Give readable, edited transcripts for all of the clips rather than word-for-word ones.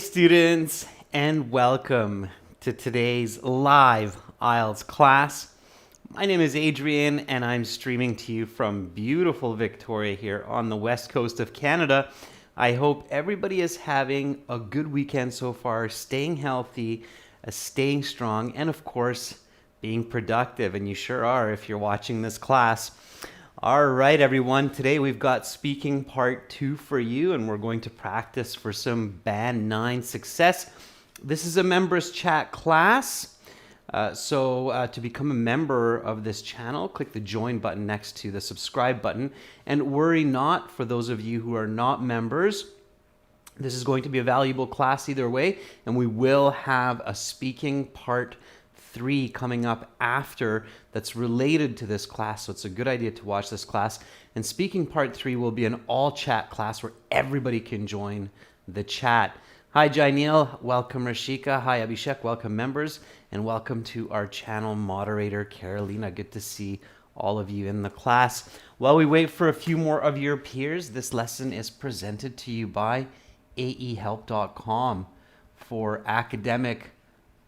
students, and welcome to today's live IELTS class. My name is Adrian, and I'm streaming to you from beautiful Victoria here on the west coast of Canada. I hope everybody is having a good weekend so far, staying healthy, staying strong, and of course, being productive. And you sure are if you're watching this class. All right, everyone. Today we've got speaking part 2 for you, and we're going to practice for some Band 9 success. This is a members chat class. So to become a member of this channel, click the join button next to the subscribe button. And worry not, for those of you who are not members, this is going to be a valuable class either way, and we will have a speaking part 3 coming up after that's related to this class, so it's a good idea to watch this class. And speaking part 3 will be an all chat class where everybody can join the chat. Hi Jainil, welcome Rashika. Hi Abhishek, welcome members, and welcome to our channel moderator Carolina. Good to see all of you in the class. While we wait for a few more of your peers, this lesson is presented to you by aehelp.com for academic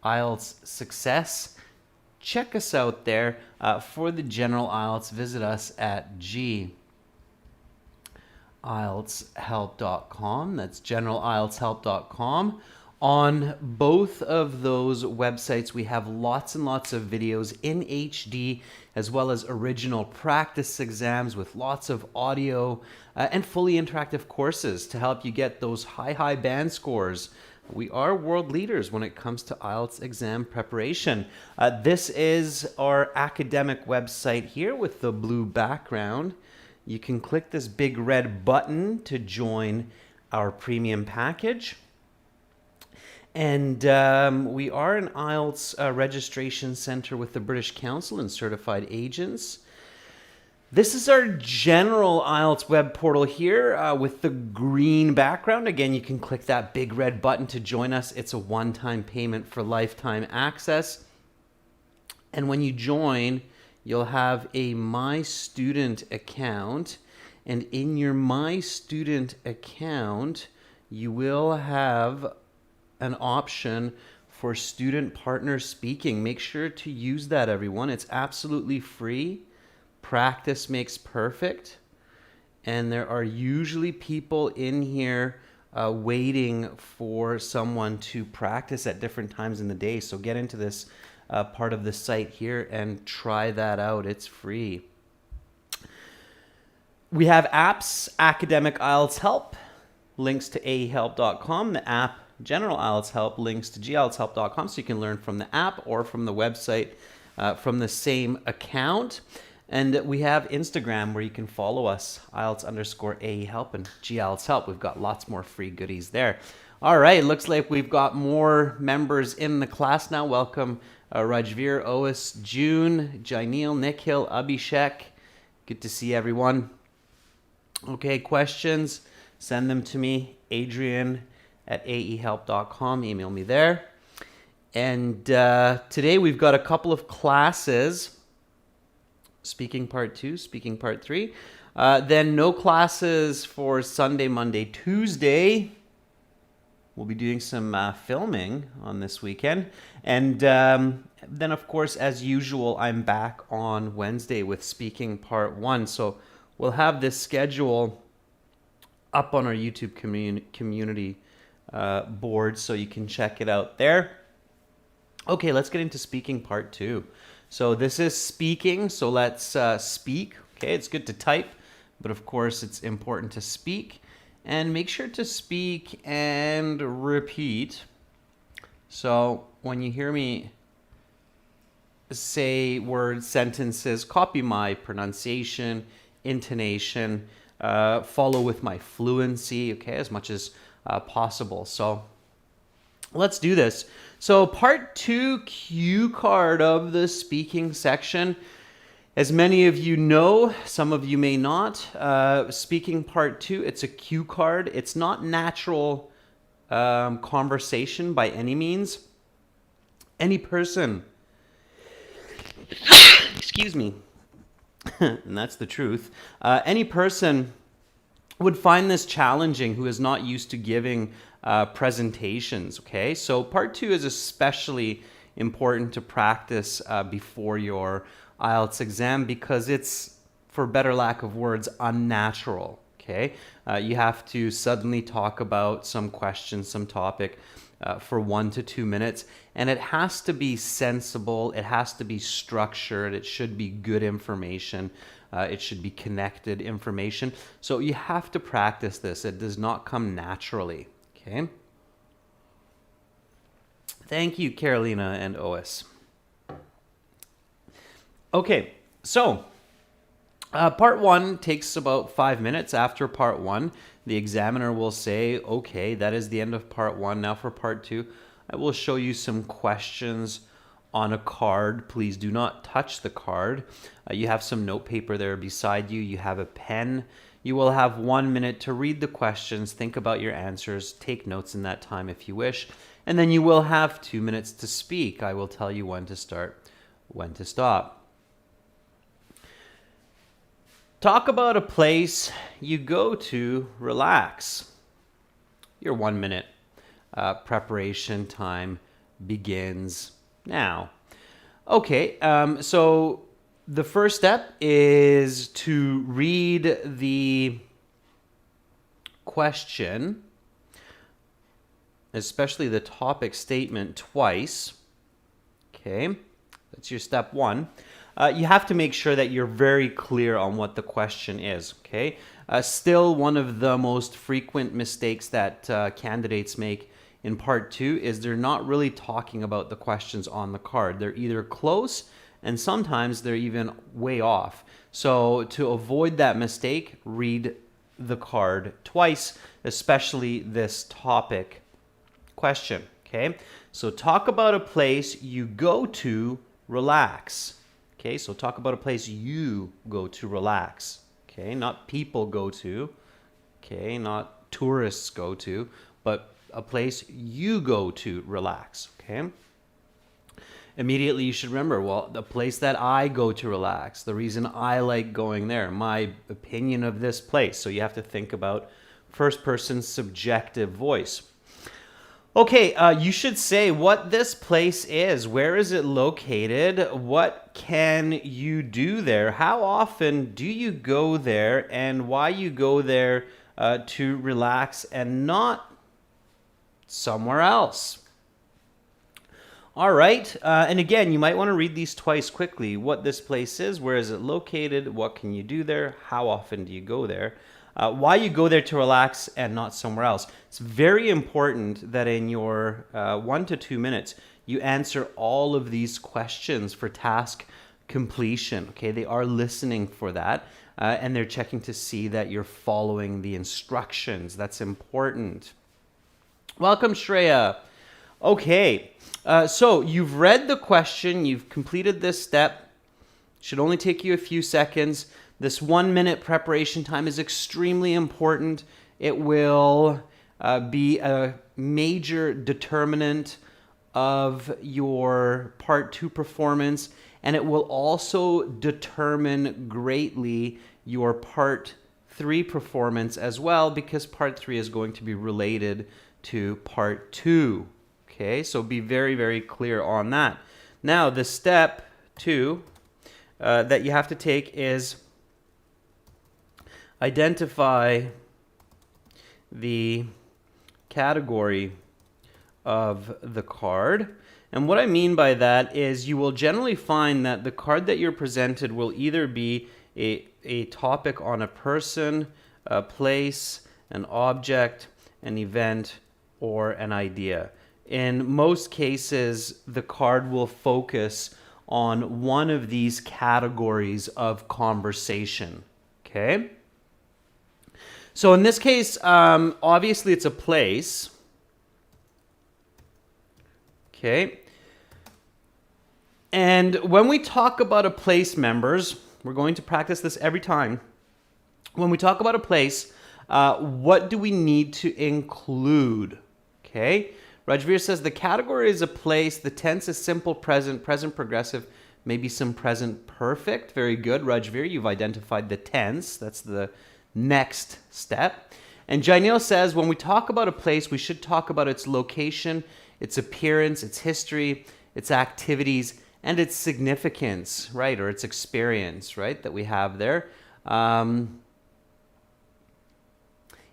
IELTS success. Check us out there. For the general IELTS, visit us at IELTShelp.com. That's generalieltshelp.com. On both of those websites, we have lots and lots of videos in HD, as well as original practice exams with lots of audio and fully interactive courses to help you get those high band scores. We are world leaders when it comes to IELTS exam preparation. This is our academic website here with the blue background. You can click this big red button to join our premium package. And we are an IELTS registration center with the British Council and certified agents. This is our general IELTS web portal here with the green background. Again, you can click that big red button to join us. It's a one-time payment for lifetime access. And when you join, you'll have a My Student account. And in your My Student account, you will have an option for student partner speaking. Make sure to use that, everyone. It's absolutely free. Practice makes perfect, and there are usually people in here waiting for someone to practice at different times in the day. So get into this part of the site here and try that out. It's free. We have apps, Academic IELTS Help, links to aehelp.com. The app, General IELTS Help, links to gieltshelp.com, so you can learn from the app or from the website from the same account. And we have Instagram where you can follow us, IELTS_AEHelp and GIELTS Help. We've got lots more free goodies there. All right, looks like we've got more members in the class now. Welcome Rajveer, Ois, June, Jainil, Nikhil, Abhishek. Good to see everyone. Okay, questions, send them to me, adrian@aehelp.com. Email me there. And today we've got a couple of classes. Speaking part 2, speaking part 3. Then no classes for Sunday, Monday, Tuesday. We'll be doing some filming on this weekend. And then, of course, as usual, I'm back on Wednesday with speaking part 1. So we'll have this schedule up on our YouTube community board, so you can check it out there. Okay, let's get into speaking part 2. So this is speaking, so let's speak. Okay, it's good to type, but of course it's important to speak. And make sure to speak and repeat. So when you hear me say words, sentences, copy my pronunciation, intonation, follow with my fluency, okay, as much as possible. So let's do this. So part 2 cue card of the speaking section. As many of you know, some of you may not, speaking part 2, it's a cue card. It's not natural conversation by any means. Any person, excuse me, and that's the truth, any person would find this challenging who is not used to giving presentations, okay? So part 2 is especially important to practice before your IELTS exam because it's, for better lack of words, unnatural, okay? You have to suddenly talk about some question, some topic for 1 to 2 minutes, and it has to be sensible, it has to be structured, it should be good information, it should be connected information. So you have to practice this. It does not come naturally, okay? Thank you, Carolina and Ois. Okay, so part 1 takes about 5 minutes. After part 1, the examiner will say, okay, that is the end of part 1. Now for part 2, I will show you some questions on a card. Please do not touch the card. You have some note paper there beside you. You have a pen. You will have 1 minute to read the questions, think about your answers, take notes in that time if you wish, and then you will have 2 minutes to speak. I will tell you when to start, when to stop. Talk about a place you go to relax. Your 1 minute preparation time begins now. Okay, so the first step is to read the question, especially the topic statement, twice. Okay, that's your step 1. You have to make sure that you're very clear on what the question is, okay? Still, one of the most frequent mistakes that candidates make in part 2 is they're not really talking about the questions on the card. They're either close and sometimes they're even way off. So to avoid that mistake, read the card twice, especially this topic question, okay? So talk about a place you go to relax. Okay, so talk about a place you go to relax. Okay, not people go to. Okay, not tourists go to, but a place you go to relax. Okay. Immediately you should remember, well, the place that I go to relax, the reason I like going there, my opinion of this place. So you have to think about first person subjective voice. Okay, you should say what this place is. Where is it located? What can you do there? How often do you go there? And why you go there to relax and not somewhere else? All right, and again, you might want to read these twice quickly. What this place is, where is it located? What can you do there? How often do you go there? Why you go there to relax and not somewhere else. It's very important that in your 1 to 2 minutes, you answer all of these questions for task completion. Okay, they are listening for that, and they're checking to see that you're following the instructions. That's important. Welcome, Shreya. Okay, so you've read the question, you've completed this step. Should only take you a few seconds. This 1 minute preparation time is extremely important. It will be a major determinant of your part 2 performance, and it will also determine greatly your part 3 performance as well, because part 3 is going to be related to part 2. Okay, so be very, very clear on that. Now, the step 2 that you have to take is identify the category of the card. And what I mean by that is you will generally find that the card that you're presented will either be a topic on a person, a place, an object, an event, or an idea. In most cases, the card will focus on one of these categories of conversation. Okay? So in this case, obviously it's a place. Okay. And when we talk about a place, members, we're going to practice this every time. When we talk about a place, what do we need to include? Okay. Rajveer says the category is a place. The tense is simple present, present progressive, maybe some present perfect. Very good, Rajveer. You've identified the tense. That's the next step. And Jainil says, when we talk about a place, we should talk about its location, its appearance, its history, its activities, and its significance, right? Or its experience, right? That we have there.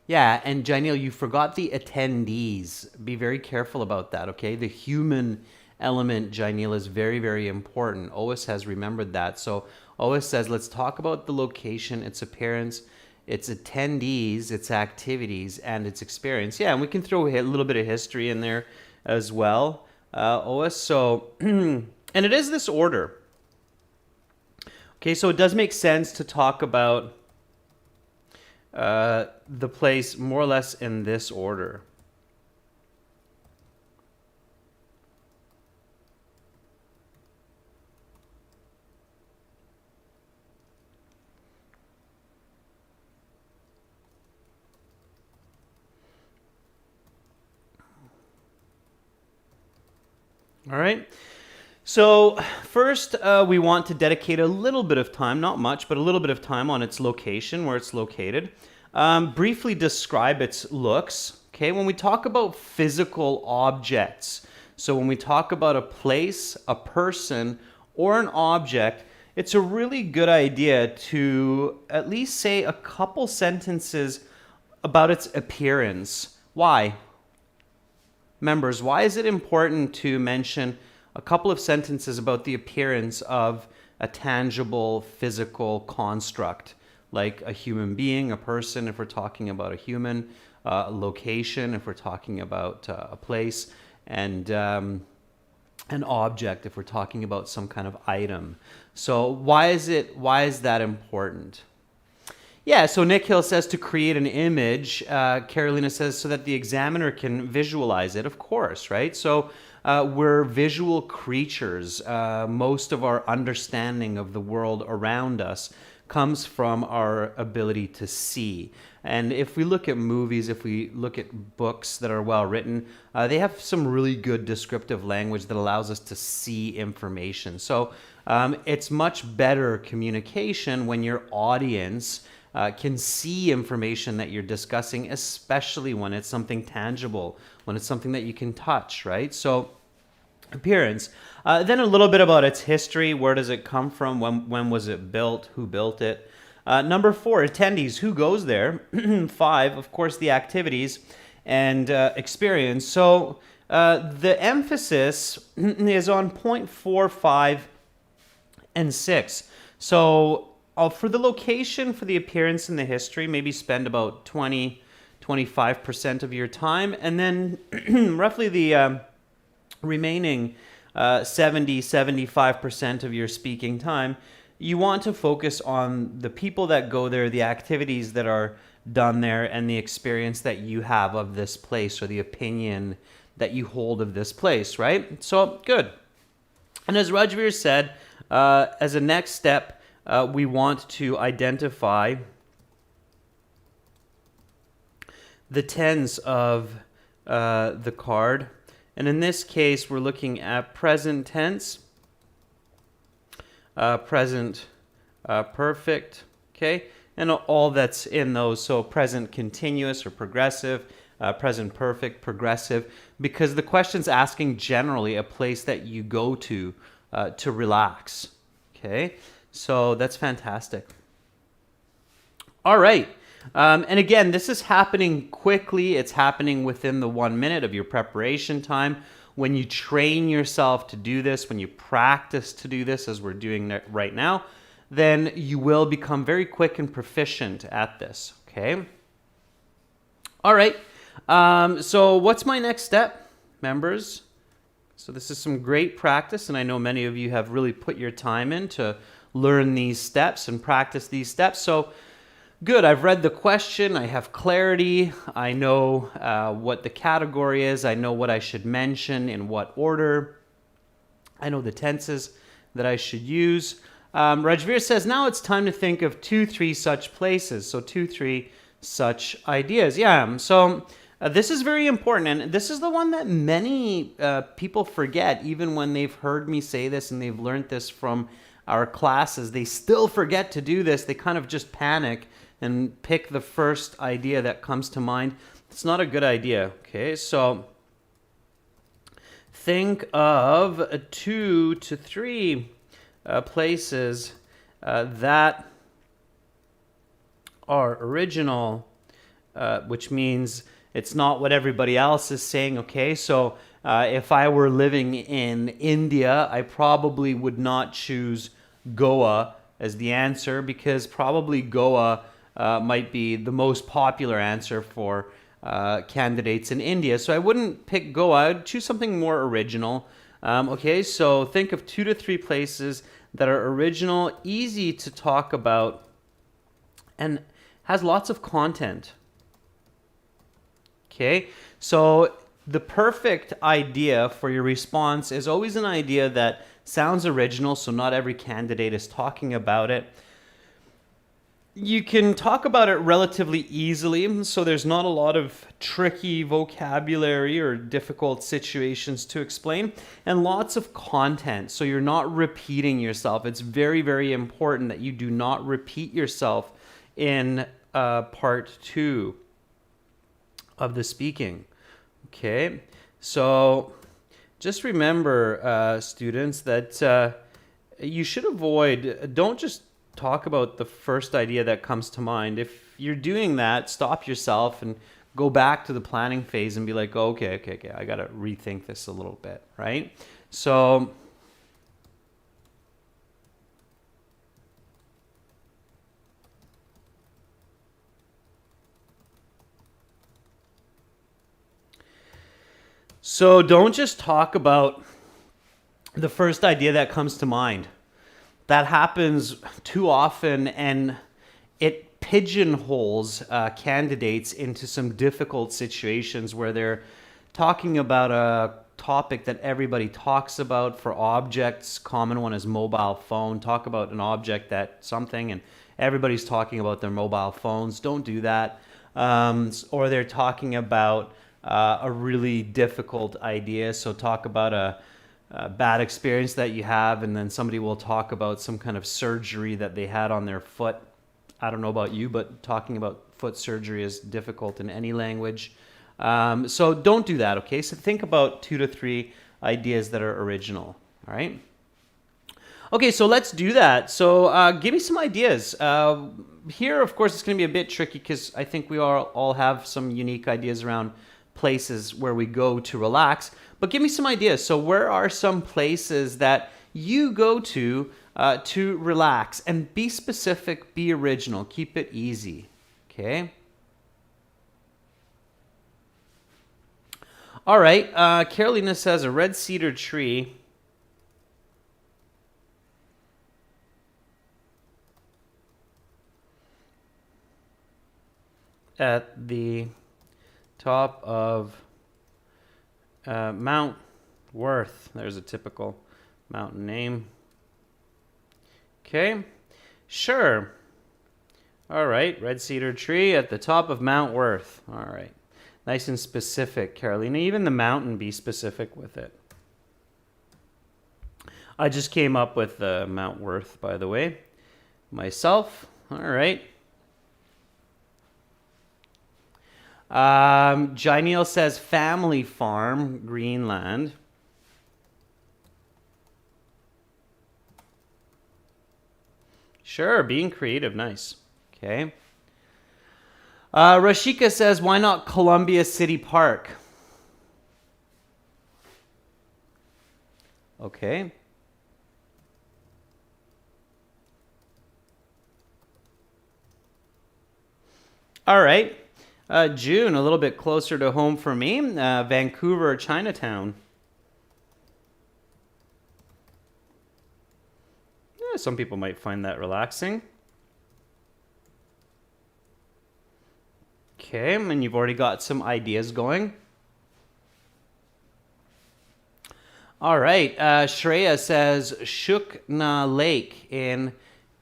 Yeah, and Jainil, you forgot the attendees. Be very careful about that, okay? The human element, Jainil, is very, very important. Ois has remembered that. So Ois says, let's talk about the location, its appearance, its attendees, its activities, and its experience. Yeah, and we can throw a little bit of history in there as well, Ois. So, and it is this order. Okay, so it does make sense to talk about the place more or less in this order. All right. So first, we want to dedicate a little bit of time, not much, but a little bit of time on its location, where it's located. Briefly describe its looks. Okay, when we talk about physical objects, so when we talk about a place, a person, or an object, it's a really good idea to at least say a couple sentences about its appearance. Why? Members, why is it important to mention a couple of sentences about the appearance of a tangible physical construct, like a human being, a person, if we're talking about a human, a location, if we're talking about a place, and an object, if we're talking about some kind of item. So why is that important? Yeah, so Nick Hill says to create an image. Carolina says so that the examiner can visualize it, of course, right? So we're visual creatures. Most of our understanding of the world around us comes from our ability to see. And if we look at movies, if we look at books that are well written, they have some really good descriptive language that allows us to see information. So it's much better communication when your audience can see information that you're discussing, especially when it's something tangible, when it's something that you can touch, right? So appearance. Then a little bit about its history. Where does it come from? When was it built? Who built it? Number 4, attendees. Who goes there? 5, of course, the activities and experience. So the emphasis is on point 4, 5, and 6. So for the location, for the appearance and the history, maybe spend about 25% of your time. And then roughly the remaining 75% of your speaking time, you want to focus on the people that go there, the activities that are done there, and the experience that you have of this place, or the opinion that you hold of this place, right? So, good. And as Rajveer said, as a next step, we want to identify the tense of the card. And in this case, we're looking at present tense, present perfect, okay? And all that's in those. So present continuous or progressive, present perfect, progressive, because the question's asking generally a place that you go to relax, okay? So that's fantastic. All right. And again, this is happening quickly. It's happening within the 1 minute of your preparation time. When you train yourself to do this, when you practice to do this, as we're doing right now, then you will become very quick and proficient at this, okay? All right. So what's my next step, members? So this is some great practice, and I know many of you have really put your time in to learn these steps and practice these steps. So good, I've read the question, I have clarity, I know what the category is, I know what I should mention, in what order, I know the tenses that I should use. Rajveer says, now it's time to think of 2-3 such places, so 2-3 such ideas. Yeah, so this is very important, and this is the one that many people forget, even when they've heard me say this and they've learned this from our classes. They still forget to do this. They kind of just panic and pick the first idea that comes to mind. It's not a good idea. Okay, so think of 2 to 3 places that are original, which means it's not what everybody else is saying. Okay, so if I were living in India, I probably would not choose Goa as the answer, because probably Goa might be the most popular answer for candidates in India. So I wouldn't pick Goa. I would choose something more original. Okay, so think of 2 to 3 places that are original, easy to talk about, and has lots of content. Okay, so the perfect idea for your response is always an idea that sounds original, so not every candidate is talking about it. You can talk about it relatively easily, so there's not a lot of tricky vocabulary or difficult situations to explain, and lots of content, so you're not repeating yourself. It's very, very important that you do not repeat yourself in part 2 of the speaking. Okay, so just remember, students, that you should avoid, don't just talk about the first idea that comes to mind. If you're doing that, stop yourself and go back to the planning phase and be like, oh, okay, I got to rethink this a little bit, right? So don't just talk about the first idea that comes to mind. That happens too often, and it pigeonholes candidates into some difficult situations where they're talking about a topic that everybody talks about. For objects, common one is mobile phone. Talk about an object that something, and everybody's talking about their mobile phones. Don't do that. Or they're talking about a really difficult idea. So talk about a bad experience that you have, and then somebody will talk about some kind of surgery that they had on their foot. I don't know about you, but talking about foot surgery is difficult in any language. So don't do that, okay? So think about 2 to 3 ideas that are original, all right? Okay, so let's do that. So give me some ideas. Here, of course, it's going to be a bit tricky because I think we all have some unique ideas around places where we go to relax. But give me some ideas. So where are some places that you go to relax? And be specific, be original, keep it easy, okay? All right, Carolina says a red cedar tree. At the top of Mount Worth. There's a typical mountain name. Okay, sure. All right, red cedar tree at the top of Mount Worth. All right, nice and specific, Carolina. Even the mountain, be specific with it. I just came up with Mount Worth, by the way, myself. All right. Jainil says family farm, Greenland. Sure, being creative, nice. Okay. Rashika says, why not Columbia City Park? Okay. All right. June, a little bit closer to home for me. Vancouver, Chinatown. Yeah, some people might find that relaxing. Okay, and you've already got some ideas going. All right, Shreya says Shukna Lake in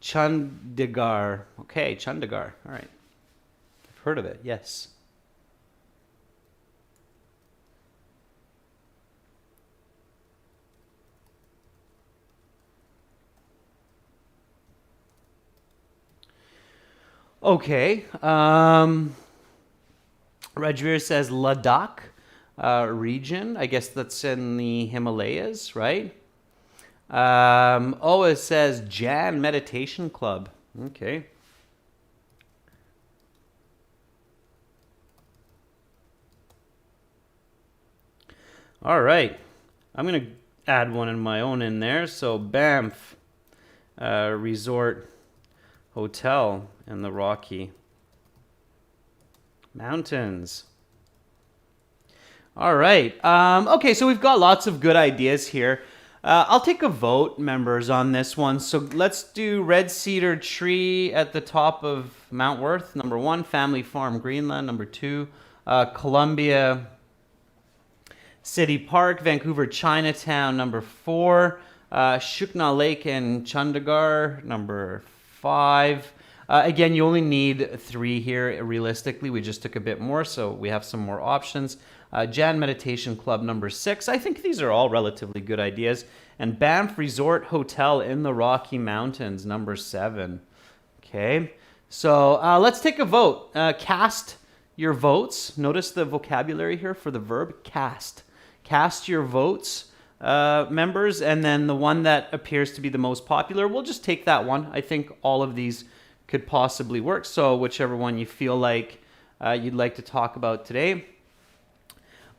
Chandigarh. Okay, Chandigarh. All right. I've heard of it, yes. Okay. Rajveer says Ladakh region. I guess that's in the Himalayas, right? It says Jan Meditation Club. Okay. All right. I'm going to add one in my own in there. So Banff Resort Hotel in the Rocky Mountains. All right. Okay, so we've got lots of good ideas here. I'll take a vote, members, on this one. So let's do Red Cedar Tree at the top of Mount Worth, number 1. Family Farm, Greenland, number 2. Columbia City Park, Vancouver Chinatown, number 4. Shukna Lake and Chandigarh, number 5. Again, you only need 3 here. Realistically, we just took a bit more, so we have some more options. Jan Meditation Club, number 6. I think these are all relatively good ideas. And Banff Resort Hotel in the Rocky Mountains, number 7. Okay, so let's take a vote. Cast your votes. Notice the vocabulary here for the verb cast. Cast your votes, members, and then the one that appears to be the most popular, we'll just take that one. I think all of these could possibly work, so whichever one you feel like you'd like to talk about today.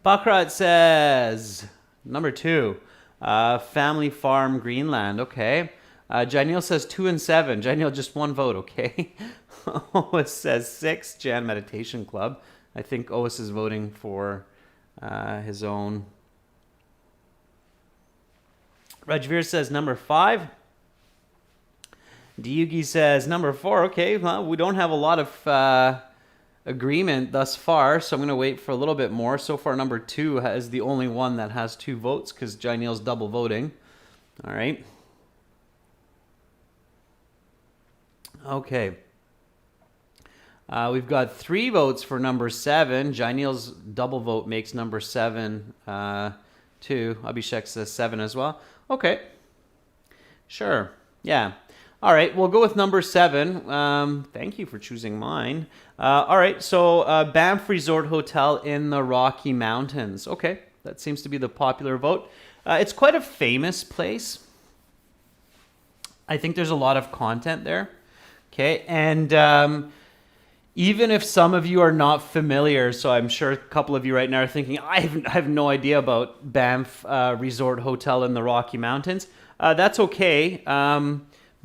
Bakrat says, number 2, Family Farm, Greenland. Okay. Janil says 2 and 7. Janil, just 1 vote, okay? Ois says 6, Jan Meditation Club. I think Ois is voting for his own. Rajveer says number 5. Diyugi says number 4. Okay, well, we don't have a lot of agreement thus far, so I'm going to wait for a little bit more. So far, number 2 is the only one that has 2 votes because Janil's double voting. All right. Okay. We've got 3 votes for number 7. Janil's double vote makes number 7 2. Abhishek says 7 as well. Okay. Sure. Yeah. All right, we'll go with number 7. Thank you for choosing mine. All right, so Banff Resort Hotel in the Rocky Mountains. Okay, that seems to be the popular vote. It's quite a famous place. I think there's a lot of content there. Okay, and even if some of you are not familiar, so I'm sure a couple of you right now are thinking, I have no idea about Banff Resort Hotel in the Rocky Mountains. That's okay.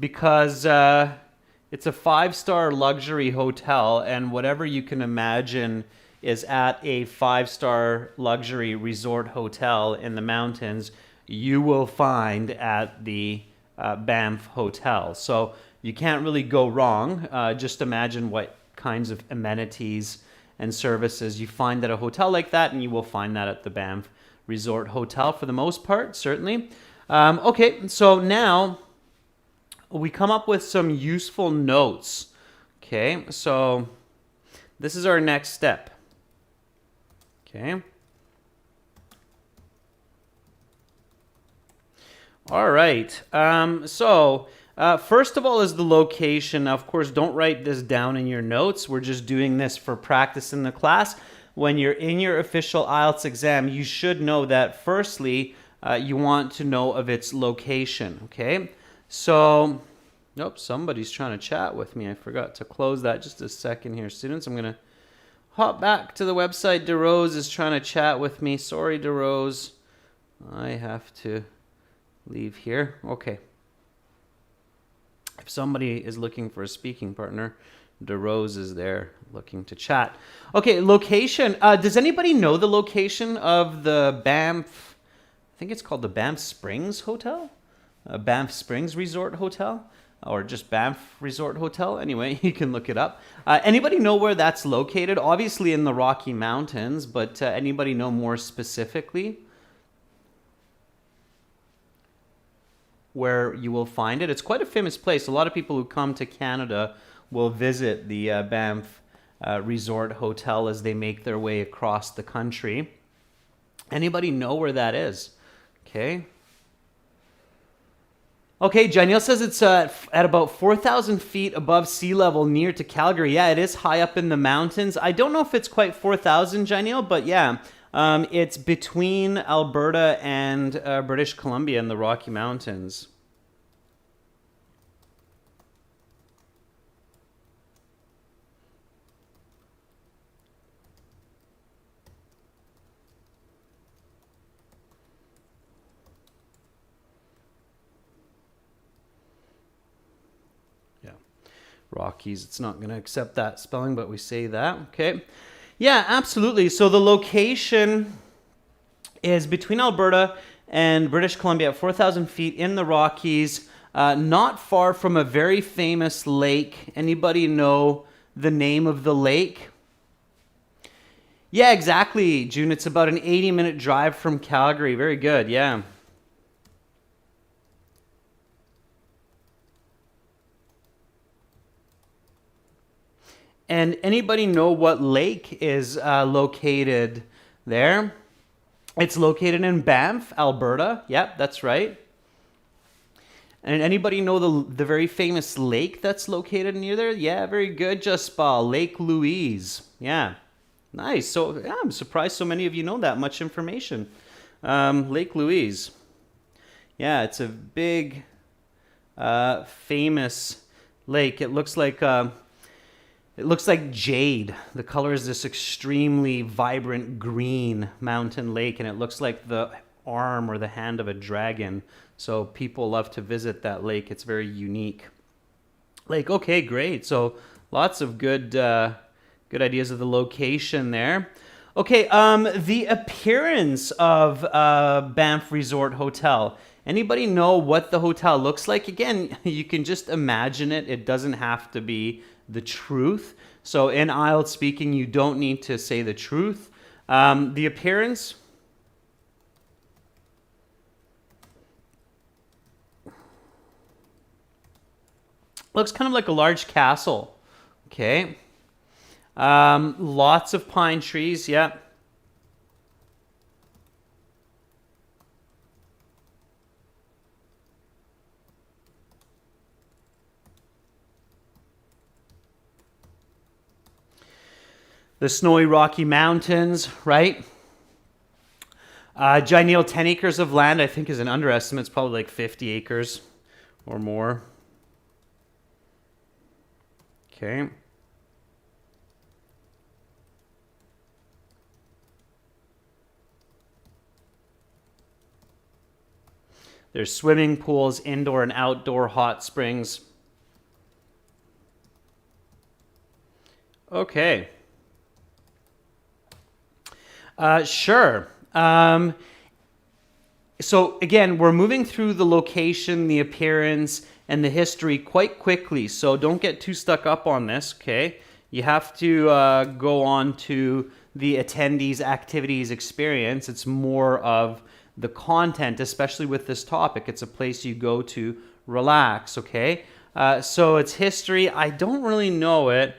Because it's a 5-star luxury hotel, and whatever you can imagine is at a 5-star luxury resort hotel in the mountains, you will find at the Banff Hotel. So you can't really go wrong. Just imagine what kinds of amenities and services you find at a hotel like that, and you will find that at the Banff Resort Hotel for the most part, certainly. Okay, so now we come up with some useful notes. Okay, so this is our next step. Okay. All right. First of all is the location. Now, of course, don't write this down in your notes. We're just doing this for practice in the class. When you're in your official IELTS exam, you should know that firstly, you want to know of its location. Okay. So, nope, somebody's trying to chat with me. I forgot to close that. Just a second here, students. I'm going to hop back to the website. DeRose is trying to chat with me. Sorry, DeRose. I have to leave here. Okay. If somebody is looking for a speaking partner, DeRose is there looking to chat. Okay, location. Does anybody know the location of the Banff, I think it's called the Banff Springs Hotel? Banff Springs Resort Hotel, or just Banff Resort Hotel. Anyway, you can look it up. Anybody know where that's located? Obviously in the Rocky Mountains, but anybody know more specifically where you will find it? It's quite a famous place. A lot of people who come to Canada will visit the Banff Resort Hotel as they make their way across the country. Anybody know where that is? Okay. Okay, Janelle says it's at about 4,000 feet above sea level near to Calgary. Yeah, it is high up in the mountains. I don't know if it's quite 4,000, Janelle, but yeah, it's between Alberta and British Columbia in the Rocky Mountains. Rockies. It's not going to accept that spelling, but we say that. Okay. Yeah, absolutely. So the location is between Alberta and British Columbia at 4,000 feet in the Rockies, not far from a very famous lake. Anybody know the name of the lake? Yeah, exactly, June. It's about an 80-minute drive from Calgary. Very good. Yeah. And anybody know what lake is located there? It's located in Banff, Alberta. Yep, that's right. And anybody know the very famous lake that's located near there? Yeah, very good, Jaspal. Lake Louise. Yeah, nice. So yeah, I'm surprised so many of you know that much information. Lake Louise. Yeah, it's a big, famous lake. It looks like jade. The color is this extremely vibrant green mountain lake, and it looks like the arm or the hand of a dragon. So people love to visit that lake. It's very unique lake. Okay, great. So lots of good ideas of the location there. Okay, the appearance of Banff Resort Hotel. Anybody know what the hotel looks like? Again, you can just imagine it. It doesn't have to be the truth. So in IELTS speaking, you don't need to say the truth. The appearance. Looks kind of like a large castle. Okay. Lots of pine trees. Yeah. The snowy Rocky Mountains, right? Gineal, 10 acres of land, I think is an underestimate. It's probably like 50 acres or more. Okay. There's swimming pools, indoor and outdoor hot springs. Okay. Sure. So again, we're moving through the location, the appearance, and the history quite quickly. So don't get too stuck up on this, okay? You have to go on to the attendees, activities, experience. It's more of the content, especially with this topic. It's a place you go to relax, okay? So it's history. I don't really know it.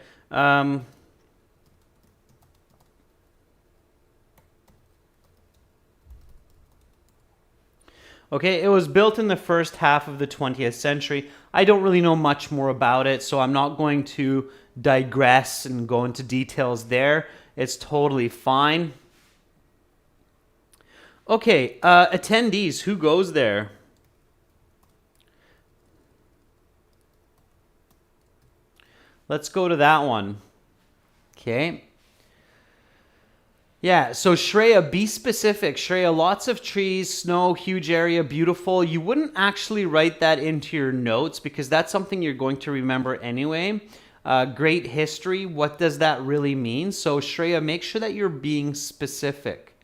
Okay, it was built in the first half of the 20th century. I don't really know much more about it, so I'm not going to digress and go into details there. It's totally fine. Okay, attendees, who goes there? Let's go to that one. Okay. Yeah, so Shreya, be specific. Shreya, lots of trees, snow, huge area, beautiful. You wouldn't actually write that into your notes because that's something you're going to remember anyway. Great history, what does that really mean? So Shreya, make sure that you're being specific.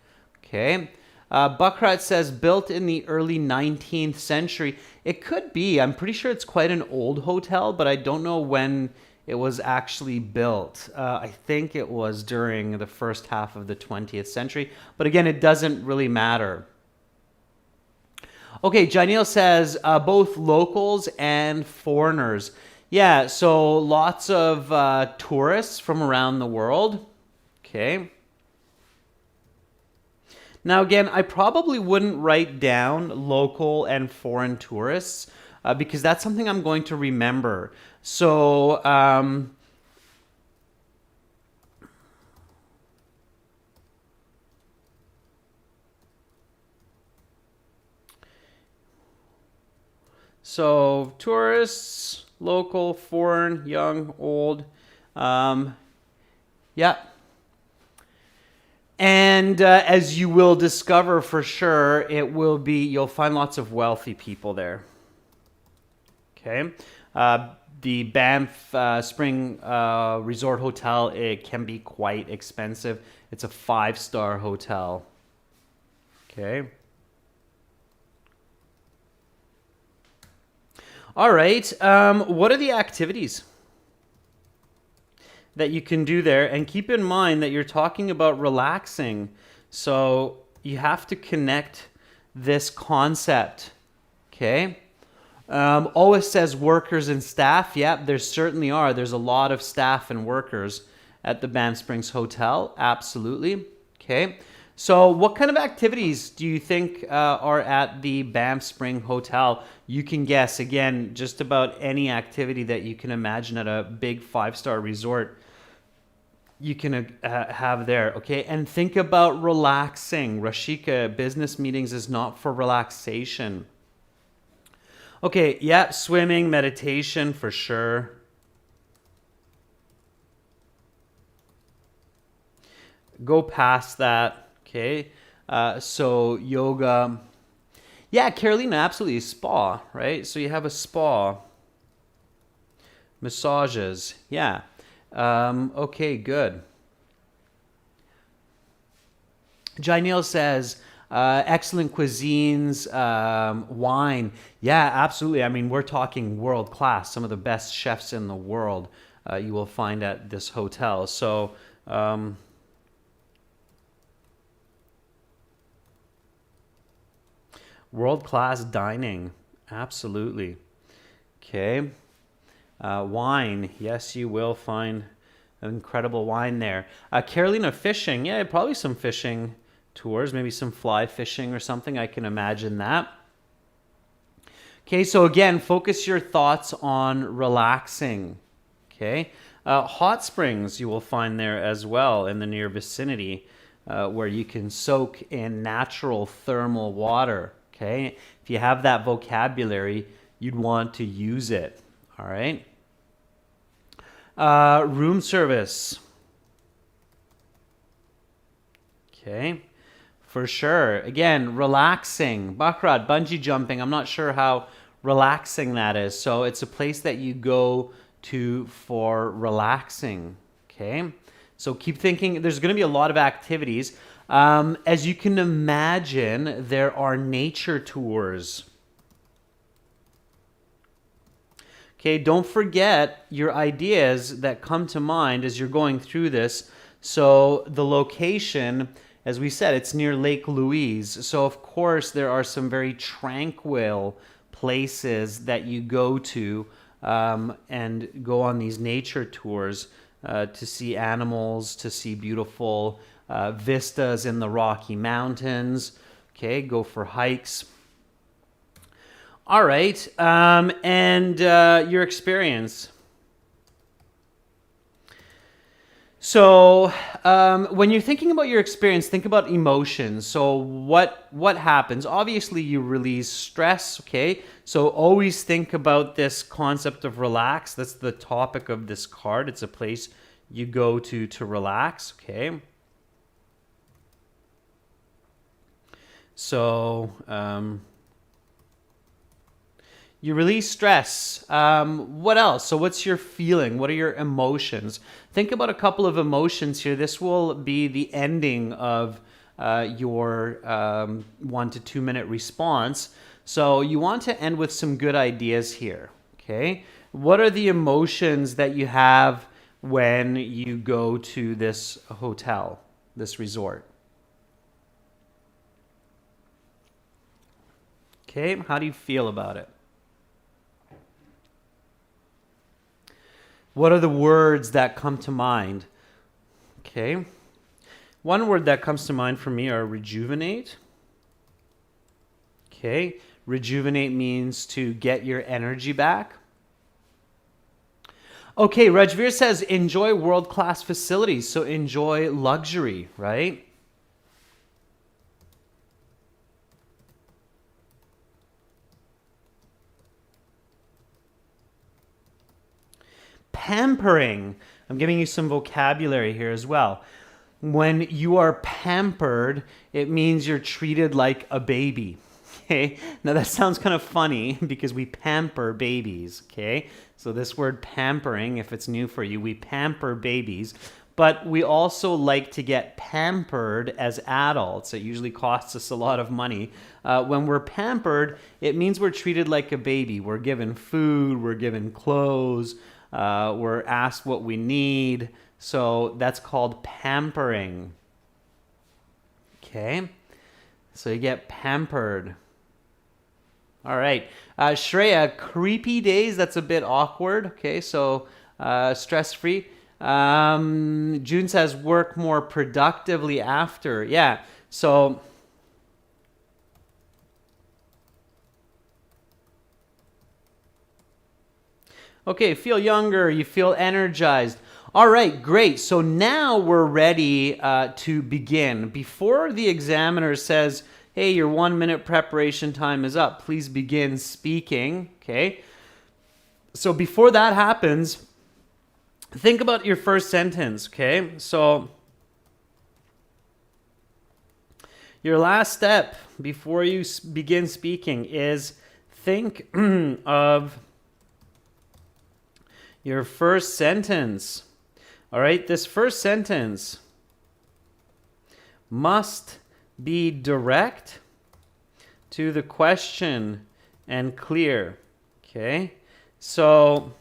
Okay. Buckrat says built in the early 19th century. It could be. I'm pretty sure it's quite an old hotel, but I don't know when it was actually built. I think it was during the first half of the 20th century. But again, it doesn't really matter. Okay, Janelle says both locals and foreigners. Yeah, so lots of tourists from around the world. Okay. Now again, I probably wouldn't write down local and foreign tourists. because that's something I'm going to remember. So, tourists, local, foreign, young, old. Yeah. And as you will discover for sure, you'll find lots of wealthy people there. Okay. The Banff Spring Resort Hotel, it can be quite expensive. It's a 5-star hotel. Okay. All right. What are the activities that you can do there? And keep in mind that you're talking about relaxing. So you have to connect this concept. Okay. Always says workers and staff. Yeah, there certainly are. There's a lot of staff and workers at the Banff Springs Hotel. Absolutely. Okay. So what kind of activities do you think are at the Banff Spring Hotel? You can guess, again, just about any activity that you can imagine at a big 5-star resort you can have there, okay? And think about relaxing. Rashika, business meetings is not for relaxation. Okay, yeah, swimming, meditation for sure. Go past that, okay? So yoga. Yeah, Carolina, absolutely. Spa, right? So you have a spa. Massages, yeah. Okay, good. Jainil says, excellent cuisines, wine. Yeah, absolutely. I mean, we're talking world class. Some of the best chefs in the world you will find at this hotel. So, world class dining. Absolutely. Okay. Wine. Yes, you will find incredible wine there. Carolina, fishing. Yeah, probably some fishing tours, maybe some fly fishing or something. I can imagine that. Okay, so again, focus your thoughts on relaxing. Okay, hot springs you will find there as well in the near vicinity, where you can soak in natural thermal water. Okay, if you have that vocabulary, you'd want to use it. All right. Room service. Okay. For sure. Again, relaxing. Baccarat, bungee jumping. I'm not sure how relaxing that is. So it's a place that you go to for relaxing. Okay. So keep thinking. There's going to be a lot of activities. As you can imagine, there are nature tours. Okay, don't forget your ideas that come to mind as you're going through this. So the location, as we said, it's near Lake Louise. So of course there are some very tranquil places that you go to and go on these nature tours to see animals, to see beautiful vistas in the Rocky Mountains. Okay, go for hikes. All right, and your experience. So when you're thinking about your experience, think about emotions. So what happens? Obviously, you release stress, okay? So always think about this concept of relax. That's the topic of this card. It's a place you go to relax, okay? So... you release stress. What else? So what's your feeling? What are your emotions? Think about a couple of emotions here. This will be the ending of your 1 to 2 minute response. So you want to end with some good ideas here. Okay. What are the emotions that you have when you go to this hotel, this resort? Okay. How do you feel about it? What are the words that come to mind? Okay. One word that comes to mind for me are rejuvenate. Okay, rejuvenate means to get your energy back. Okay, Rajveer says enjoy world-class facilities, so enjoy luxury, right? Pampering. I'm giving you some vocabulary here as well. When you are pampered, it means you're treated like a baby. Okay, now that sounds kind of funny because we pamper babies. Okay, so this word pampering, if it's new for you, we pamper babies, but we also like to get pampered as adults. It usually costs us a lot of money. When we're pampered, it means we're treated like a baby. We're given food, we're given clothes, we're asked what we need. So that's called pampering. Okay, so you get pampered. All right, Shreya, creepy days, that's a bit awkward. Okay, so stress-free. June says work more productively after. Yeah, so okay, feel younger, you feel energized. All right, great. So now we're ready to begin. Before the examiner says, hey, your 1 minute preparation time is up, please begin speaking. Okay. So before that happens, think about your first sentence. Okay. So your last step before you begin speaking is think of your first sentence. All right. This first sentence must be direct, to the question, and clear. Okay, so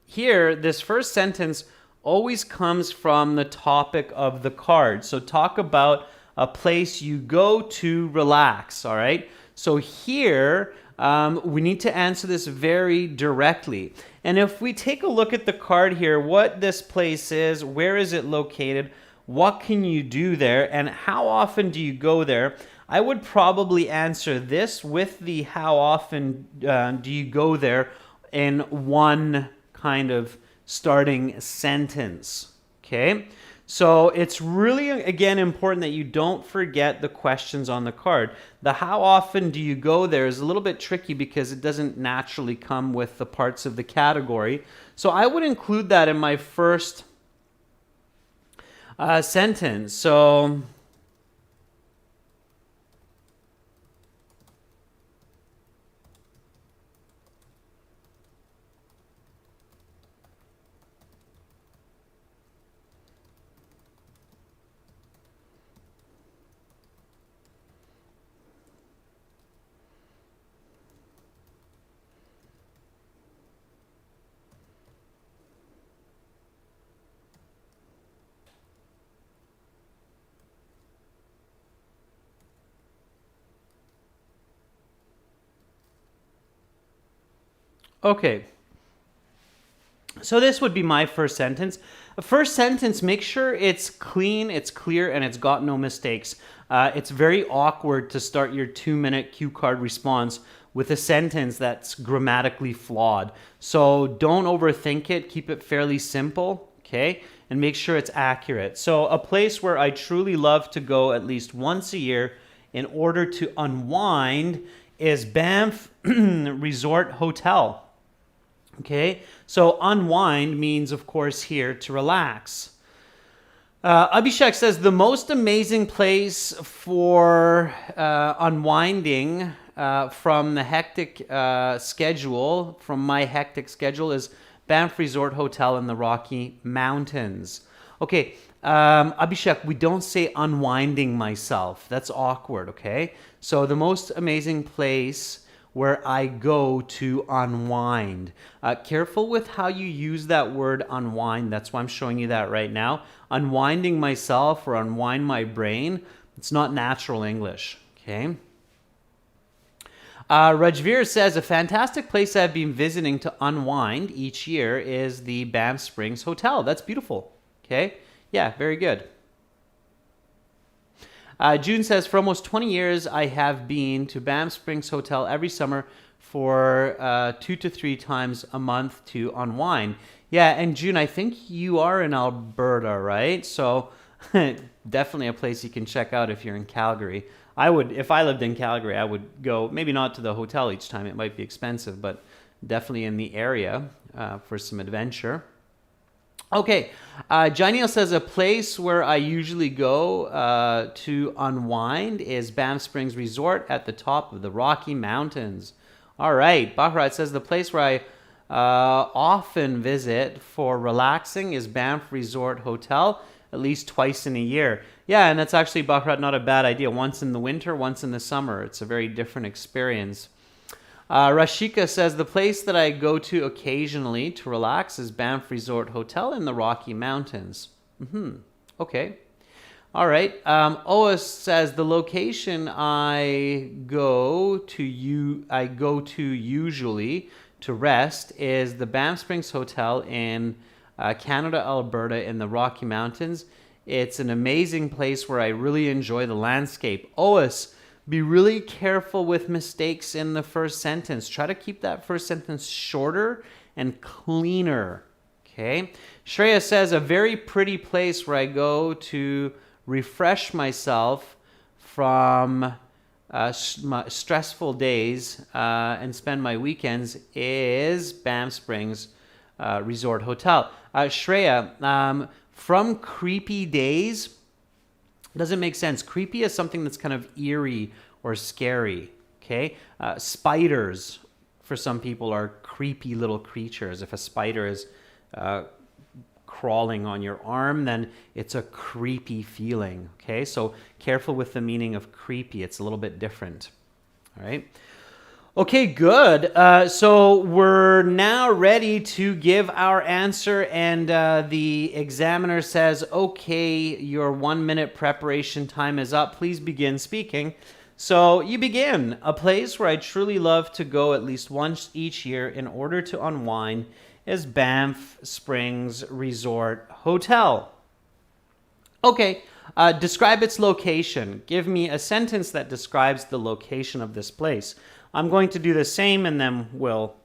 here, this first sentence always comes from the topic of the card. So talk about a place you go to relax. All right, so here we need to answer this very directly. And if we take a look at the card here, what this place is, where is it located, what can you do there, and how often do you go there? I would probably answer this with the how often do you go there in one kind of starting sentence. Okay, so it's really, again, important that you don't forget the questions on the card. The how often do you go there is a little bit tricky because it doesn't naturally come with the parts of the category. So I would include that in my first sentence. So okay, so this would be my first sentence. The first sentence, make sure it's clean, it's clear, and it's got no mistakes. It's very awkward to start your 2-minute cue card response with a sentence that's grammatically flawed. So don't overthink it. Keep it fairly simple, okay? And make sure it's accurate. So a place where I truly love to go at least once a year in order to unwind is Banff Resort Hotel. Okay, so unwind means, of course, here to relax. Abhishek says the most amazing place for unwinding from the hectic schedule, from my hectic schedule, is Banff Resort Hotel in the Rocky Mountains. Okay, Abhishek, we don't say unwinding myself. That's awkward, okay? So the most amazing place where I go to unwind. Careful with how you use that word unwind. That's why I'm showing you that right now. Unwinding myself or unwind my brain, it's not natural English, okay? Rajveer says, a fantastic place I've been visiting to unwind each year is the Banff Springs Hotel. That's beautiful, okay? Yeah, very good. June says, for almost 20 years, I have been to Banff Springs Hotel every summer for 2 to 3 times a month to unwind. Yeah, and June, I think you are in Alberta, right? So definitely a place you can check out if you're in Calgary. I would, if I lived in Calgary, I would go, maybe not to the hotel each time, it might be expensive, but definitely in the area for some adventure. Okay, Janelle says a place where I usually go to unwind is Banff Springs Resort at the top of the Rocky Mountains. All right, Bharat says the place where I often visit for relaxing is Banff Resort Hotel, at least twice in a year. Yeah, and that's actually, Bharat, not a bad idea. Once in the winter, once in the summer. It's a very different experience. Rashika says the place that I go to occasionally to relax is Banff Resort Hotel in the Rocky Mountains. Okay. All right. Oas says the location I go to usually to rest is the Banff Springs Hotel in Canada, Alberta, in the Rocky Mountains. It's an amazing place where I really enjoy the landscape. Oas, be really careful with mistakes in the first sentence. Try to keep that first sentence shorter and cleaner. Okay. Shreya says a very pretty place where I go to refresh myself from stressful days and spend my weekends is Banff Springs Resort Hotel. Shreya, from creepy days, doesn't make sense. Creepy is something that's kind of eerie or scary. Okay, spiders for some people are creepy little creatures. If a spider is crawling on your arm, then it's a creepy feeling. Okay, so careful with the meaning of creepy. It's a little bit different. All right. Okay, good. So we're now ready to give our answer, and the examiner says, okay, your 1 minute preparation time is up. Please begin speaking. So you begin. A place where I truly love to go at least once each year in order to unwind is Banff Springs Resort Hotel. Okay, describe its location. Give me a sentence that describes the location of this place. I'm going to do the same and then we'll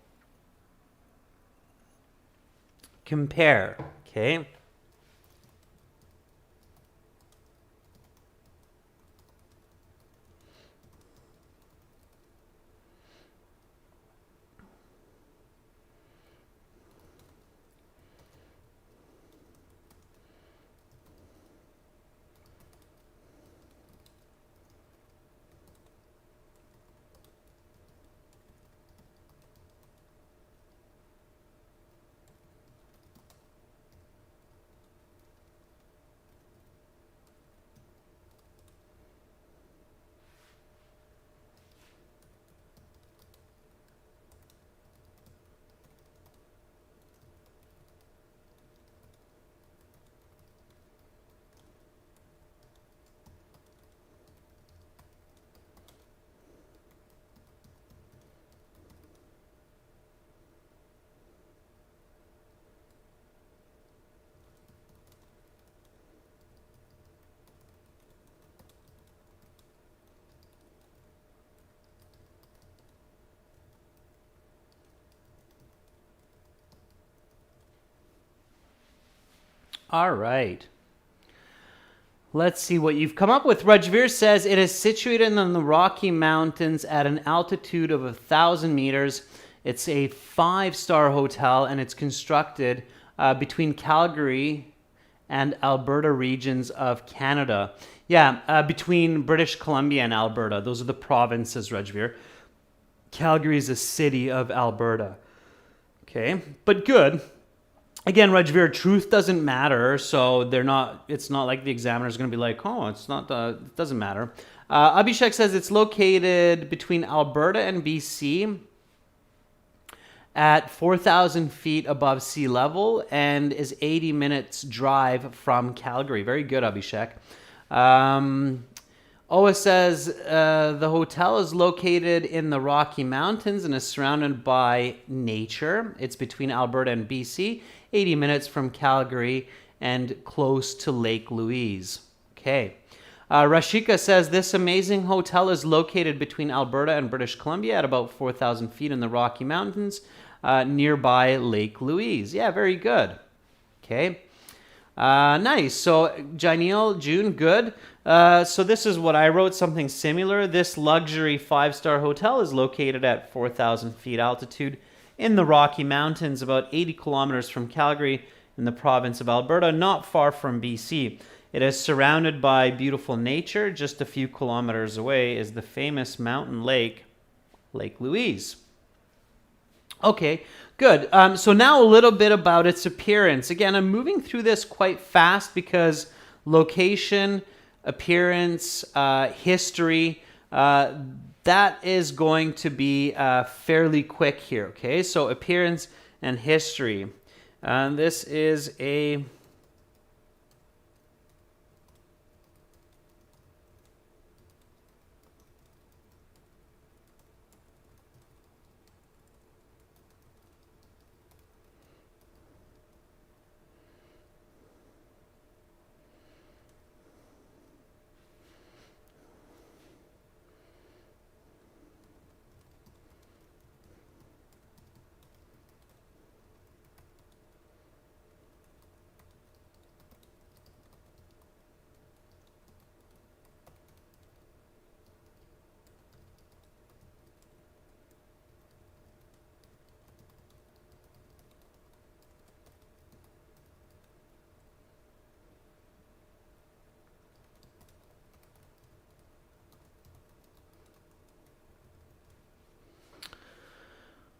compare, okay? All right. Let's see what you've come up with. Rajveer says it is situated in the Rocky Mountains at an altitude of 1,000 meters. It's a 5-star hotel and it's constructed between Calgary and Alberta regions of Canada. Yeah, between British Columbia and Alberta. Those are the provinces, Rajveer. Calgary is a city of Alberta. Okay, but good. Again, Rajveer, truth doesn't matter, so it's not like the examiner is going to be like, oh, it doesn't matter. Abhishek says it's located between Alberta and BC at 4,000 feet above sea level and is 80 minutes drive from Calgary. Very good, Abhishek. Oa says the hotel is located in the Rocky Mountains and is surrounded by nature. It's between Alberta and BC, 80 minutes from Calgary and close to Lake Louise. Okay. Rashika says this amazing hotel is located between Alberta and British Columbia at about 4,000 feet in the Rocky Mountains, nearby Lake Louise. Yeah, very good. Okay. Nice. So, Janelle, June, good. So this is what I wrote, something similar. This luxury 5-star hotel is located at 4,000 feet altitude in the Rocky Mountains, about 80 kilometers from Calgary in the province of Alberta, not far from BC. It is surrounded by beautiful nature. Just a few kilometers away is the famous mountain lake, Lake Louise. Okay, good. So now a little bit about its appearance. Again, I'm moving through this quite fast because location, appearance, history, that is going to be fairly quick here. Okay, so appearance and history. This is a...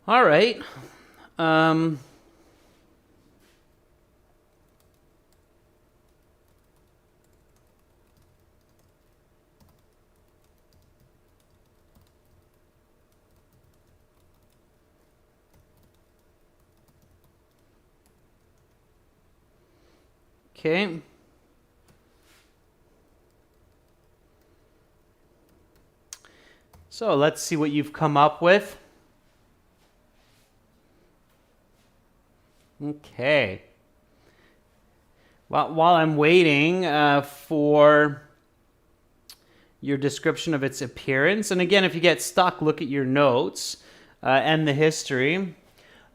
All right. Okay. So let's see what you've come up with. Okay. While I'm waiting for your description of its appearance, and again, if you get stuck, look at your notes and the history.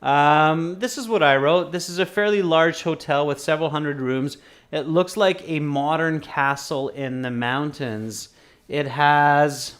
This is what I wrote. This is a fairly large hotel with several hundred rooms. It looks like a modern castle in the mountains. It has...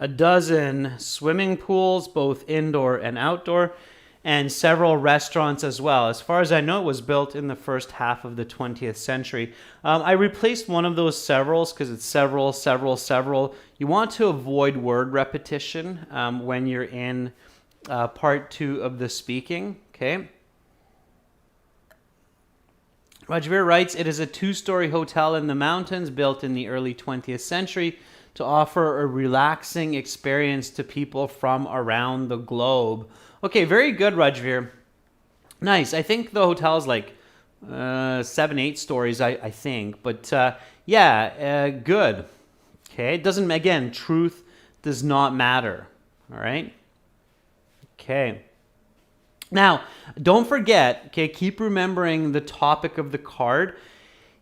a dozen swimming pools, both indoor and outdoor, and several restaurants as well. As far as I know, it was built in the first half of the 20th century. I replaced one of those severals because it's several. You want to avoid word repetition when you're in part 2 of the speaking, okay? Rajveer writes, it is a 2-story hotel in the mountains built in the early 20th century to offer a relaxing experience to people from around the globe. Okay, very good, Rajveer. Nice. I think the hotel is like 7-8 stories, I think. But yeah, good. Okay, it doesn't, again, truth does not matter. All right? Okay. Now, don't forget, okay, keep remembering the topic of the card.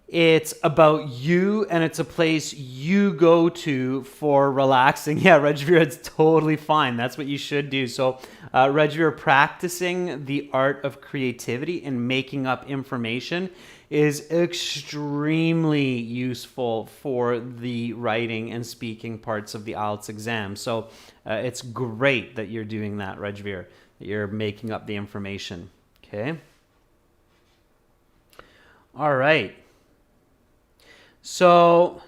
It's about you, and it's a place you go to for relaxing. Yeah, Rajveer, it's totally fine. That's what you should do. So, Rajveer, practicing the art of creativity and making up information is extremely useful for the writing and speaking parts of the IELTS exam. So, it's great that you're doing that, Rajveer, that you're making up the information. Okay? All right. So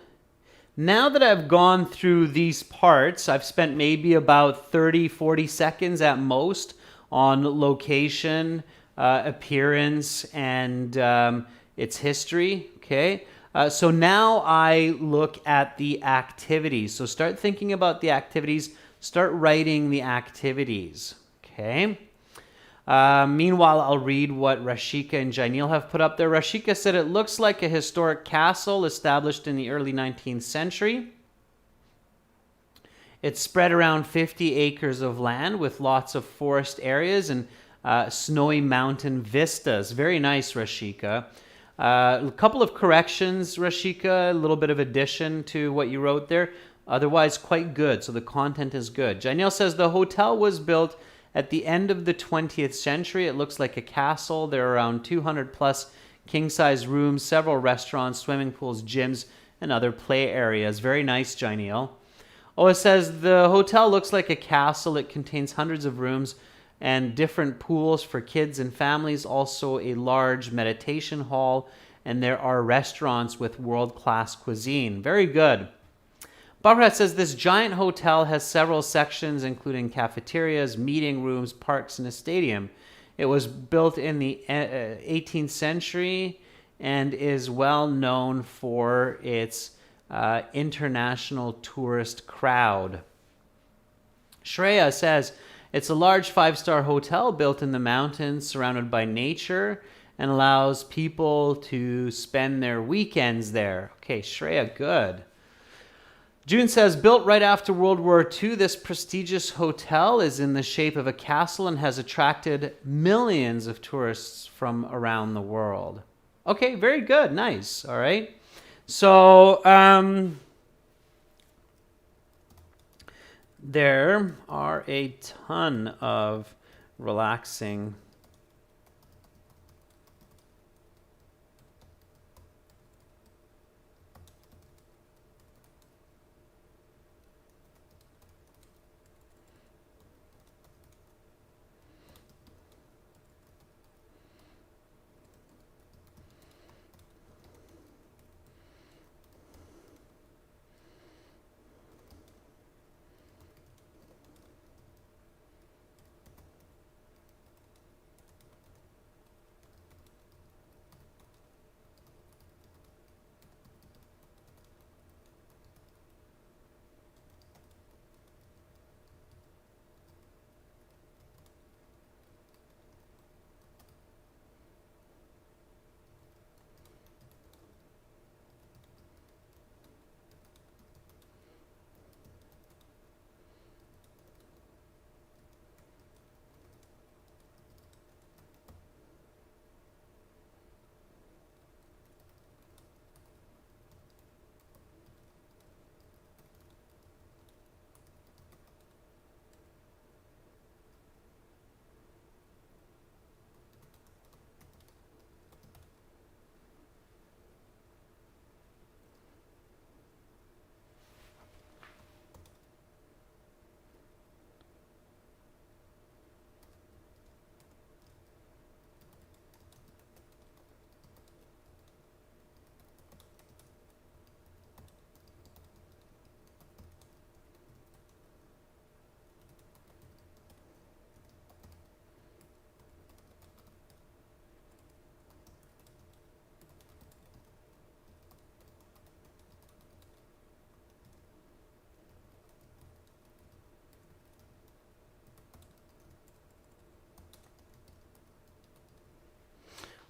now that I've gone through these parts, I've spent maybe about 30, 40 seconds at most on location, appearance, and its history, okay? So now I look at the activities. So start thinking about the activities, start writing the activities, okay? Meanwhile, I'll read what Rashika and Janil have put up there. Rashika said it looks like a historic castle established in the early 19th century. It's spread around 50 acres of land with lots of forest areas and snowy mountain vistas. Very nice, Rashika. A couple of corrections, Rashika, a little bit of addition to what you wrote there. Otherwise, quite good. So the content is good. Janelle says the hotel was built at the end of the 20th century. It looks like a castle. There are around 200 plus king-size rooms, several restaurants, swimming pools, gyms, and other play areas. Very nice, Janelle. Oh, it says the hotel looks like a castle. It contains hundreds of rooms and different pools for kids and families, also a large meditation hall, and there are restaurants with world-class cuisine. Very good. Bharat says this giant hotel has several sections, including cafeterias, meeting rooms, parks, and a stadium. It was built in the 18th century and is well known for its international tourist crowd. Shreya says, it's a large 5-star hotel built in the mountains, surrounded by nature, and allows people to spend their weekends there. Okay, Shreya, good. June says, built right after World War II, this prestigious hotel is in the shape of a castle and has attracted millions of tourists from around the world. Okay, very good. Nice. All right. So, there are a ton of relaxing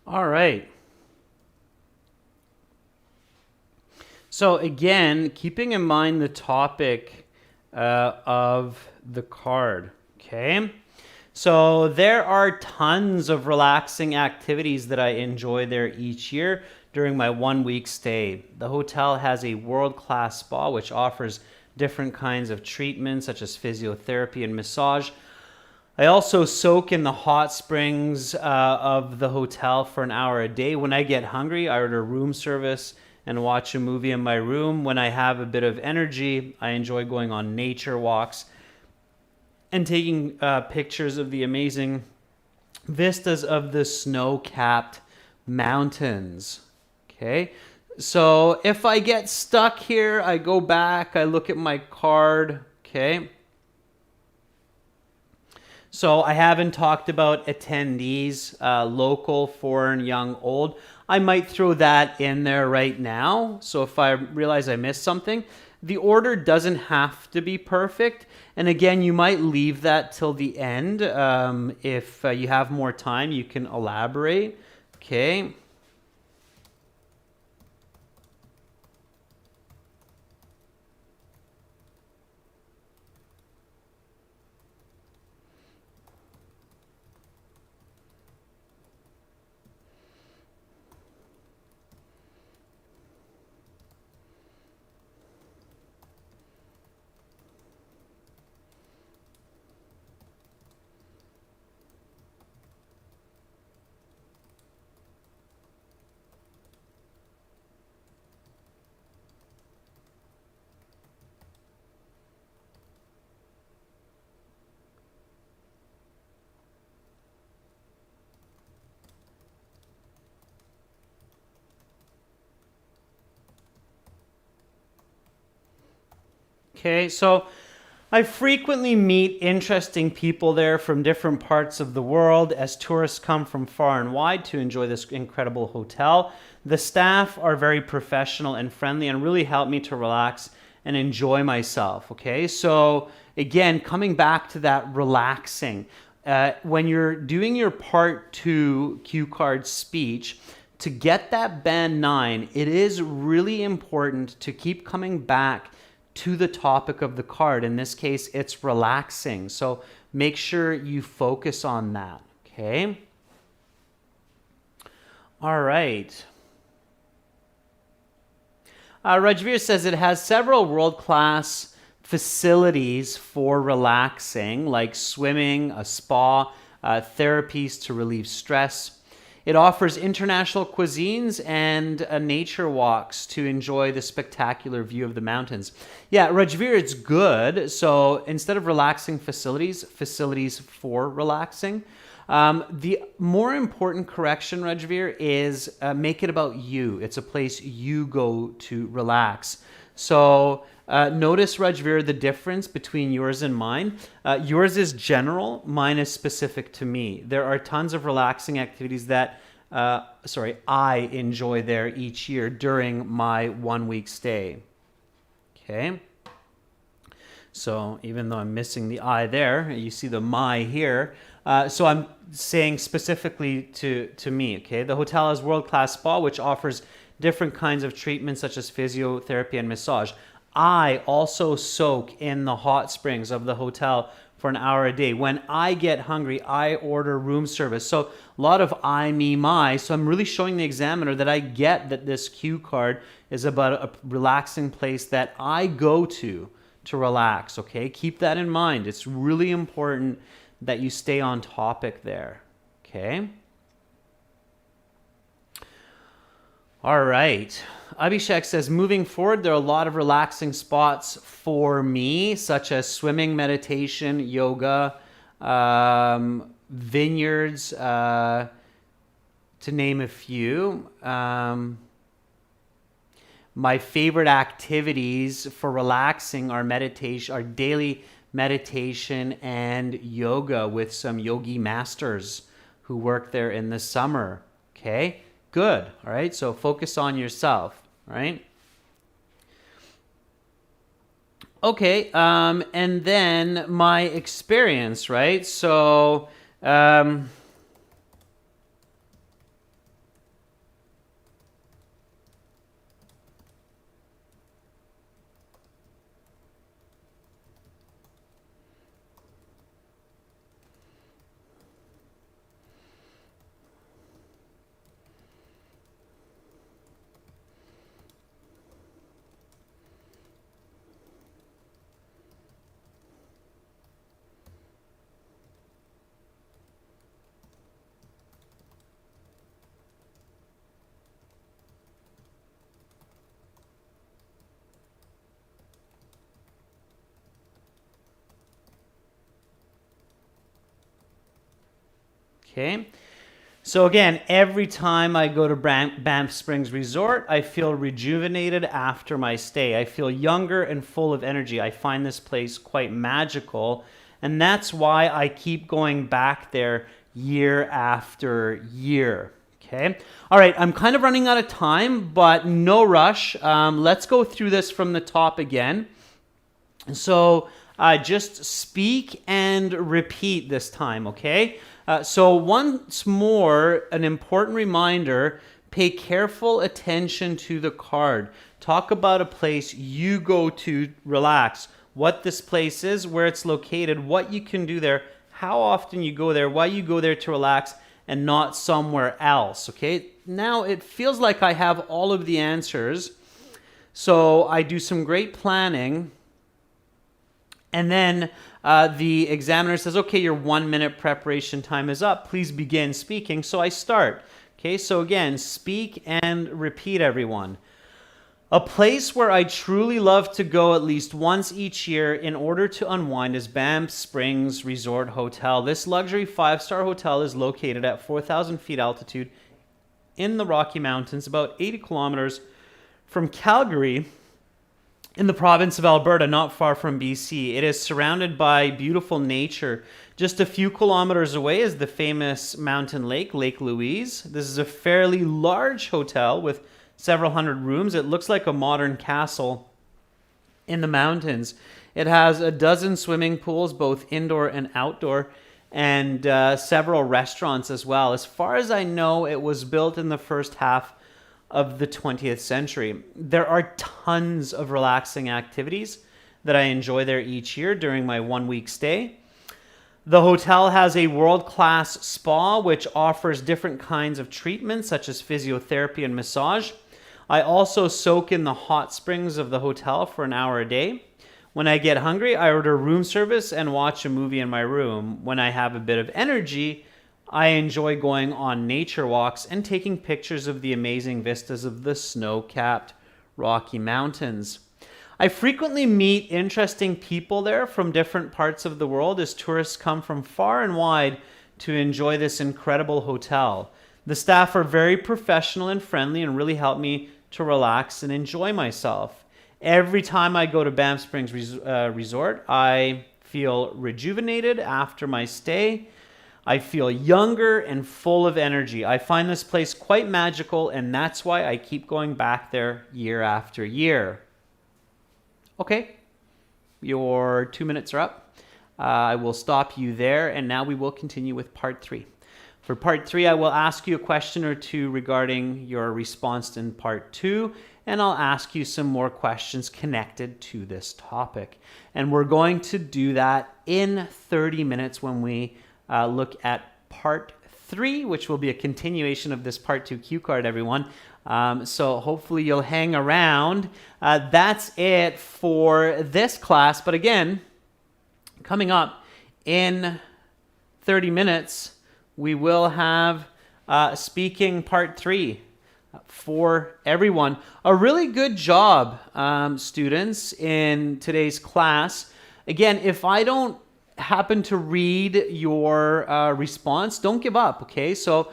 All right. So again, keeping in mind the topic of the card, okay? So there are tons of relaxing activities that I enjoy there each year during my 1-week stay. The hotel has a world-class spa which offers different kinds of treatments such as physiotherapy and massage. I also soak in the hot springs of the hotel for an hour a day. When I get hungry, I order room service and watch a movie in my room. When I have a bit of energy, I enjoy going on nature walks and taking pictures of the amazing vistas of the snow-capped mountains. Okay, so if I get stuck here, I go back, I look at my card. Okay. So I haven't talked about attendees, local, foreign, young, old. I might throw that in there right now. So if I realize I missed something, the order doesn't have to be perfect. And again, you might leave that till the end. If you have more time, you can elaborate. Okay. Okay, so I frequently meet interesting people there from different parts of the world as tourists come from far and wide to enjoy this incredible hotel. The staff are very professional and friendly and really help me to relax and enjoy myself. Okay, so again, coming back to that relaxing, when you're doing your part 2 cue card speech, to get that band 9, it is really important to keep coming back to the topic of the card. In this case, it's relaxing. So make sure you focus on that, okay? All right. Rajveer says it has several world-class facilities for relaxing, like swimming, a spa, therapies to relieve stress. It offers international cuisines and nature walks to enjoy the spectacular view of the mountains. Yeah, Rajveer, it's good. So instead of relaxing facilities, facilities for relaxing. The more important correction, Rajveer, is make it about you. It's a place you go to relax. So notice, Rajveer, the difference between yours and mine. Yours is general, mine is specific to me. There are tons of relaxing activities that, I enjoy there each year during my 1 week stay. Okay. So even though I'm missing the I there, you see the my here. So I'm saying specifically to me, okay? The hotel has world-class spa, which offers different kinds of treatments such as physiotherapy and massage. I also soak in the hot springs of the hotel for an hour a day. When I get hungry, I order room service. So a lot of I, me, my. So I'm really showing the examiner that I get that this cue card is about a relaxing place that I go to relax, okay? Keep that in mind. It's really important that you stay on topic there, okay? All right. Abhishek says, moving forward, there are a lot of relaxing spots for me, such as swimming, meditation, yoga, vineyards, to name a few. My favorite activities for relaxing are meditation, are daily meditation and yoga with some yogi masters who work there in the summer. Okay, good. All right, so focus on yourself, right? Okay, and then my experience, right? So, okay. So again, every time I go to Banff Springs Resort, I feel rejuvenated after my stay. I feel younger and full of energy. I find this place quite magical, and that's why I keep going back there year after year. Okay. All right. I'm kind of running out of time, but no rush. Let's go through this from the top again. So just speak and repeat this time, okay? So once more, an important reminder, pay careful attention to the card. Talk about a place you go to relax, what this place is, where it's located, what you can do there, how often you go there, why you go there to relax and not somewhere else, okay? Now it feels like I have all of the answers. So I do some great planning. And then the examiner says, okay, your 1 minute preparation time is up. Please begin speaking. So I start. Okay, so again, speak and repeat, everyone. A place where I truly love to go at least once each year in order to unwind is Banff Springs Resort Hotel. This luxury 5-star hotel is located at 4,000 feet altitude in the Rocky Mountains, about 80 kilometers from Calgary. in the province of Alberta, not far from BC. It is surrounded by beautiful nature. Just a few kilometers away is the famous mountain lake, Lake Louise. This is a fairly large hotel with several hundred rooms. It looks like a modern castle in the mountains. It has a dozen swimming pools, both indoor and outdoor, and several restaurants as well. As far as I know, it was built in the first half of the 20th century. There are tons of relaxing activities that I enjoy there each year during my 1 week stay. The hotel has a world-class spa which offers different kinds of treatments such as physiotherapy and massage. I also soak in the hot springs of the hotel for an hour a day. When I get hungry, I order room service and watch a movie in my room. When I have a bit of energy, I enjoy going on nature walks and taking pictures of the amazing vistas of the snow-capped Rocky Mountains. I frequently meet interesting people there from different parts of the world as tourists come from far and wide to enjoy this incredible hotel. The staff are very professional and friendly and really help me to relax and enjoy myself. Every time I go to Banff Springs Resort, I feel rejuvenated after my stay. I feel younger and full of energy. I find this place quite magical, and that's why I keep going back there year after year. Okay, your 2 minutes are up. I will stop you there, and now we will continue with part 3. For part 3, I will ask you a question or two regarding your response in part 2, and I'll ask you some more questions connected to this topic. And we're going to do that in 30 minutes when we look at part 3, which will be a continuation of this part 2 cue card, everyone. So hopefully you'll hang around. That's it for this class. But again, coming up in 30 minutes, we will have speaking part 3 for everyone. A really good job, students, in today's class. Again, if I don't happen to read your response, don't give up, okay? So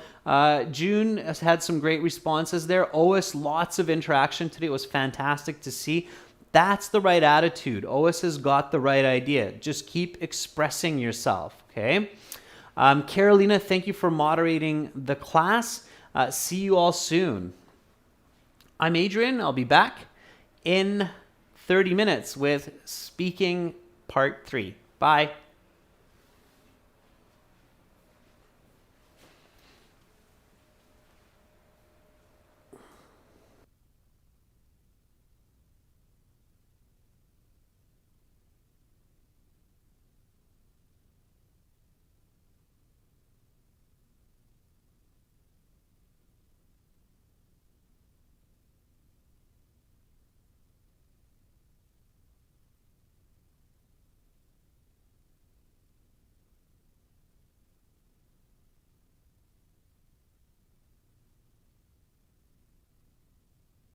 June has had some great responses there. Ois, lots of interaction today. It was fantastic to see. That's the right attitude. Ois has got the right idea. Just keep expressing yourself, okay? Carolina, thank you for moderating the class. See you all soon. I'm Adrian. I'll be back in 30 minutes with speaking part 3. Bye.